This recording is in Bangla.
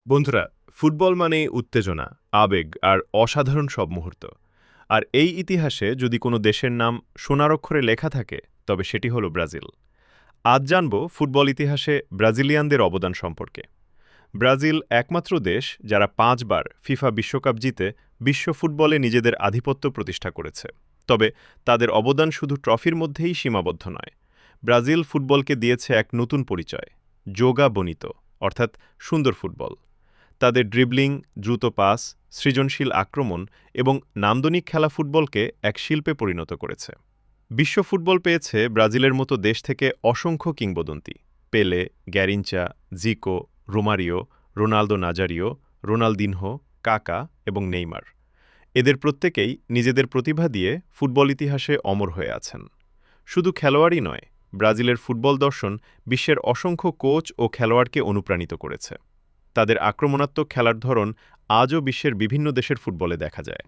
বন্ধুরা, ফুটবল মানেই উত্তেজনা, আবেগ আর অসাধারণ সব মুহূর্ত। আর এই ইতিহাসে যদি কোনো দেশের নাম সোনার অক্ষরে লেখা থাকে, তবে সেটি হলো ব্রাজিল। আজ জানব ফুটবল ইতিহাসে ব্রাজিলিয়ানদের অবদান সম্পর্কে। ব্রাজিল একমাত্র দেশ যারা ৫ বার ফিফা বিশ্বকাপ জিতে বিশ্ব ফুটবলে নিজেদের আধিপত্য প্রতিষ্ঠা করেছে। তবে তাদের অবদান শুধু ট্রফির মধ্যেই সীমাবদ্ধ নয়। ব্রাজিল ফুটবলকে দিয়েছে এক নতুন পরিচয়, যোগা বনিত, অর্থাৎ সুন্দর ফুটবল। তাদের ড্রিবলিং, দ্রুত পাস, সৃজনশীল আক্রমণ এবং নান্দনিক খেলা ফুটবলকে এক শিল্পে পরিণত করেছে। বিশ্ব ফুটবল পেয়েছে ব্রাজিলের মতো দেশ থেকে অসংখ্য কিংবদন্তি: পেলে, গ্যারিনচা, জিকো, রোমারিও, রোনালদো নাজারিও, রোনালদিনহো, কাকা এবং নেইমার। এদের প্রত্যেকেই নিজেদের প্রতিভা দিয়ে ফুটবল ইতিহাসে অমর হয়ে আছেন। শুধু খেলোয়াড়ই নয়, ব্রাজিলের ফুটবল দর্শন বিশ্বের অসংখ্য কোচ ও খেলোয়াড়কে অনুপ্রাণিত করেছে। তাদের আক্রমণাত্মক খেলার ধরন আজও বিশ্বের বিভিন্ন দেশের ফুটবলে দেখা যায়।